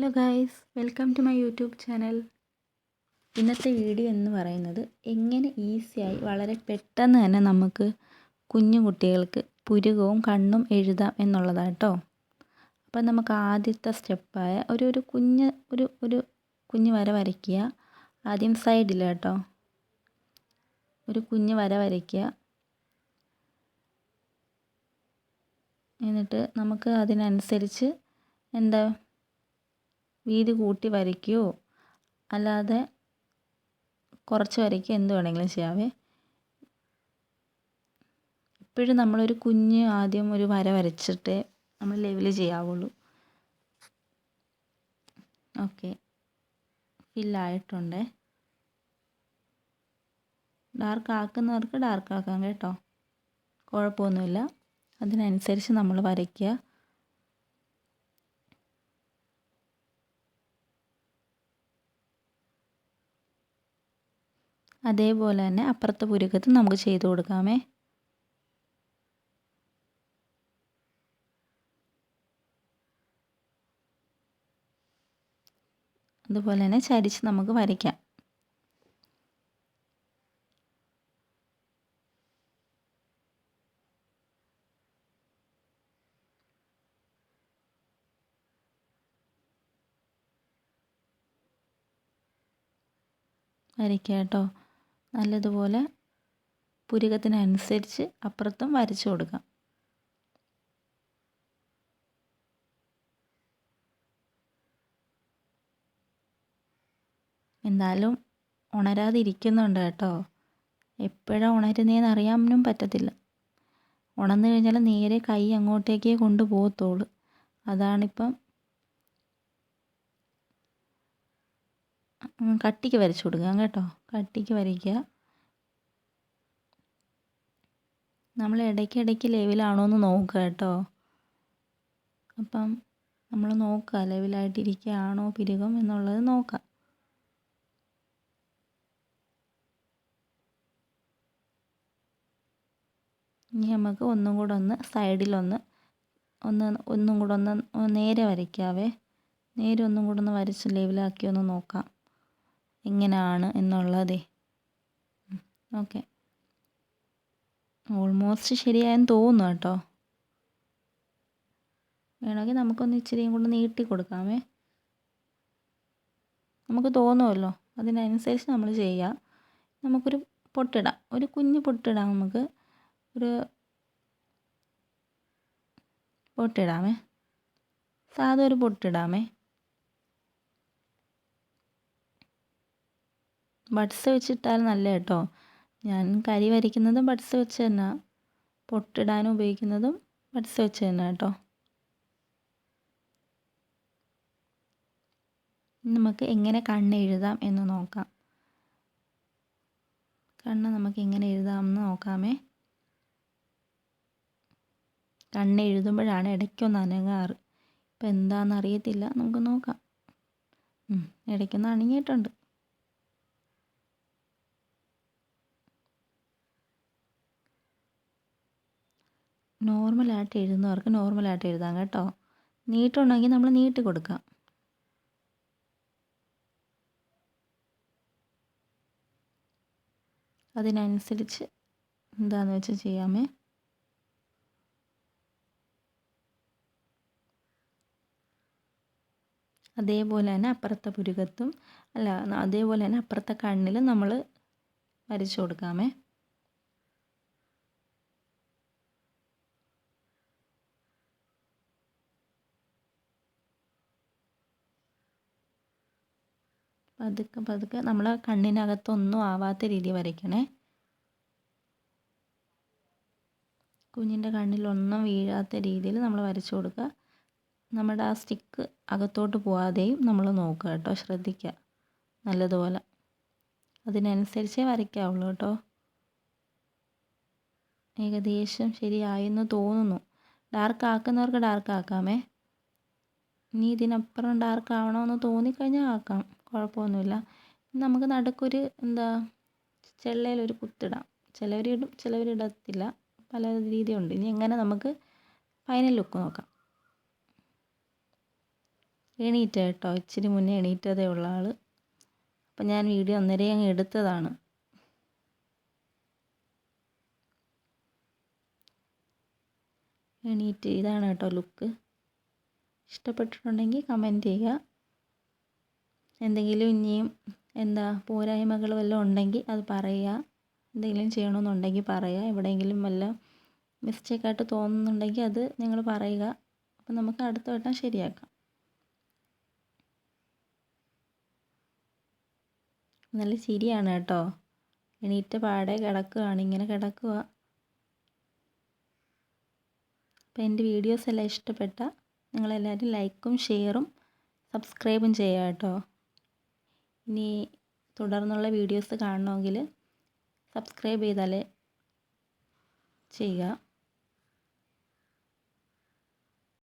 Hello guys, welcome to my YouTube channel. ഇന്നത്തെ video എന്ന് പറയുന്നത് എങ്ങനെ ഈസിയായി വളരെ പെട്ടെന്ന് തന്നെ നമുക്ക് കുഞ്ഞു കുട്ടികൾക്ക് പുരുകവും കണ്ണും എഴുതാം എന്നുള്ളതാട്ടോ. അപ്പം നമുക്ക് ആദ്യത്തെ സ്റ്റെപ്പായ ഒരു കുഞ്ഞ് വര വരയ്ക്കുക. ആദ്യം സൈഡിൽ കേട്ടോ ഒരു കുഞ്ഞ് വര വരയ്ക്കുക. എന്നിട്ട് നമുക്ക് അതിനനുസരിച്ച് വീതി കൂട്ടി വരയ്ക്കുകയോ അല്ലാതെ കുറച്ച് വരയ്ക്കുകയോ എന്ത് വേണമെങ്കിലും ചെയ്യാവേ. ഇപ്പോഴും നമ്മളൊരു കുഞ്ഞ് ആദ്യം ഒരു വര വരച്ചിട്ടേ നമ്മൾ ലെവൽ ചെയ്യാവുള്ളൂ. ഓക്കെ, ഫില്ലായിട്ടുണ്ട്. ഡാർക്ക് ആക്കുന്നവർക്ക് ഡാർക്ക് ആക്കാം കേട്ടോ, കുഴപ്പമൊന്നുമില്ല. അതിനനുസരിച്ച് നമ്മൾ വരയ്ക്കുക. അതേപോലെ തന്നെ അപ്പുറത്തെ പുരുക്കത്ത് നമുക്ക് ചെയ്ത് കൊടുക്കാമേ. അതുപോലെ തന്നെ ചരിച്ച് നമുക്ക് വരയ്ക്കാം. വരയ്ക്കുക കേട്ടോ. നല്ലതുപോലെ പുരുക്കത്തിനനുസരിച്ച് അപ്പുറത്തും വരച്ചു കൊടുക്കാം. എന്തായാലും ഉണരാതിരിക്കുന്നുണ്ട് കേട്ടോ. എപ്പോഴാണ് ഉണരുന്നതെന്ന് അറിയാനും പറ്റത്തില്ല. ഉണർന്നു കഴിഞ്ഞാൽ നേരെ കൈ അങ്ങോട്ടേക്കേ കൊണ്ടുപോകത്തുള്ളൂ. അതാണിപ്പം കട്ടിക്ക് വരച്ചു കൊടുക്കാം കേട്ടോ. കട്ടിക്ക് വരയ്ക്കുക. നമ്മൾ ഇടയ്ക്കിടയ്ക്ക് ലെവലാണോ എന്ന് നോക്കുക കേട്ടോ. അപ്പം നമ്മൾ നോക്കുക ലെവലായിട്ടിരിക്കുകയാണോ പിരുകം എന്നുള്ളത് നോക്കാം. ഇനി നമുക്ക് ഒന്നും കൂടെ സൈഡിലൊന്നും കൂടെ നേരെ വരയ്ക്കാവേ. നേരെ ഒന്നും കൂടെ വരച്ച് ലെവലാക്കി ഒന്ന് നോക്കാം എങ്ങനെയാണ് എന്നുള്ളതേ. ഓക്കെ, ഓൾമോസ്റ്റ് ശരിയായെന്ന് തോന്നുന്നു കേട്ടോ. വേണമെങ്കിൽ നമുക്കൊന്ന് ഇച്ചിരിയും കൂടെ നീട്ടി കൊടുക്കാമേ. നമുക്ക് തോന്നുമല്ലോ, അതിനനുസരിച്ച് നമ്മൾ ചെയ്യാം. നമുക്കൊരു പൊട്ടിടാം, ഒരു കുഞ്ഞ് പൊട്ടിടാം. നമുക്ക് ഒരു പൊട്ടിടാമേ, സാധാ ഒരു പൊട്ടിടാമേ. ബഡ്സ് വെച്ചിട്ടാൽ നല്ല കേട്ടോ. ഞാൻ കരി വരയ്ക്കുന്നതും ബഡ്സ് വെച്ച് തന്നെ, പൊട്ടിടാനും ഉപയോഗിക്കുന്നതും ബഡ്സ് വെച്ച് തന്നെ കേട്ടോ. നമുക്ക് എങ്ങനെ കണ്ണ് എഴുതാം എന്ന് നോക്കാം. കണ്ണ് നമുക്ക് എങ്ങനെ എഴുതാമെന്ന് നോക്കാമേ. കണ്ണ് എഴുതുമ്പോഴാണ് ഇടയ്ക്കൊന്ന് അനങ്ങാറ്. ഇപ്പം എന്താണെന്ന് അറിയത്തില്ല, നമുക്ക് നോക്കാം. ഇടയ്ക്കൊന്ന് അനങ്ങിയിട്ടുണ്ട്. നോർമലായിട്ട് എഴുതുന്നവർക്ക് നോർമലായിട്ട് എഴുതാം കേട്ടോ. നീട്ടുണ്ടെങ്കിൽ നമ്മൾ നീട്ടി കൊടുക്കാം. അതിനനുസരിച്ച് എന്താണെന്ന് വെച്ചാൽ ചെയ്യാമേ. അതേപോലെ തന്നെ അപ്പുറത്തെ പുരുകത്തും അതേപോലെ തന്നെ അപ്പുറത്തെ കണ്ണിലും നമ്മൾ വരച്ചു കൊടുക്കാമേ. പതുക്കെ പതുക്കെ നമ്മൾ കണ്ണിനകത്തൊന്നും ആവാത്ത രീതി വരയ്ക്കണേ. കുഞ്ഞിൻ്റെ കണ്ണിലൊന്നും വീഴാത്ത രീതിയിൽ നമ്മൾ വരച്ചു കൊടുക്കുക. നമ്മുടെ ആ സ്റ്റിക്ക് അകത്തോട്ട് പോവാതെയും നമ്മൾ നോക്കുക കേട്ടോ, ശ്രദ്ധിക്കുക നല്ലതുപോലെ. അതിനനുസരിച്ചേ വരയ്ക്കാവുള്ളൂ കേട്ടോ. ഏകദേശം ശരിയായെന്ന് തോന്നുന്നു. ഡാർക്ക് ആക്കുന്നവർക്ക് ഡാർക്ക് ആക്കാമേ. ഇനി ഇതിനപ്പുറം ഡാർക്ക് ആവണമെന്ന് തോന്നിക്കഴിഞ്ഞാൽ ആക്കാം, കുഴപ്പമൊന്നുമില്ല. നമുക്ക് നടുക്കൊരു ചെള്ളയിലൊരു കുത്തിടാം. ചിലവരിടും ചിലവരിടത്തില്ല, പല രീതിയുണ്ട്. ഇനി എങ്ങനെ നമുക്ക് ഫൈനൽ ലുക്ക് നോക്കാം. എണീറ്റ കേട്ടോ, ഇച്ചിരി മുന്നേ എണീറ്റതേ ഉള്ള ആൾ. അപ്പം ഞാൻ വീഡിയോ അന്നേരം അങ്ങ് എടുത്തതാണ്. എണീറ്റ് ഇതാണ് കേട്ടോ ലുക്ക്. ഇഷ്ടപ്പെട്ടിട്ടുണ്ടെങ്കിൽ കമൻറ്റ് ചെയ്യുക. എന്തെങ്കിലും ഇനിയും പോരായ്മകൾ വല്ലതും ഉണ്ടെങ്കിൽ അത് പറയുക. എന്തെങ്കിലും ചെയ്യണമെന്നുണ്ടെങ്കിൽ പറയുക. എവിടെയെങ്കിലും വല്ല മിസ്റ്റേക്കായിട്ട് തോന്നുന്നുണ്ടെങ്കിൽ അത് നിങ്ങൾ പറയുക. അപ്പം നമുക്ക് അടുത്ത വട്ടം ശരിയാക്കാം. നല്ല ചിരിയാണ് കേട്ടോ. എണീറ്റ പാടെ കിടക്കുകയാണ്, ഇങ്ങനെ കിടക്കുക. അപ്പോൾ എൻ്റെ വീഡിയോസ് എല്ലാം ഇഷ്ടപ്പെട്ടാൽ നിങ്ങളെല്ലാവരും ലൈക്കും ഷെയറും സബ്സ്ക്രൈബും ചെയ്യുക കേട്ടോ. ഇനി തുടർന്നുള്ള വീഡിയോസ് കാണണമെങ്കിൽ സബ്സ്ക്രൈബ് ചെയ്താലേ ചെയ്യുക.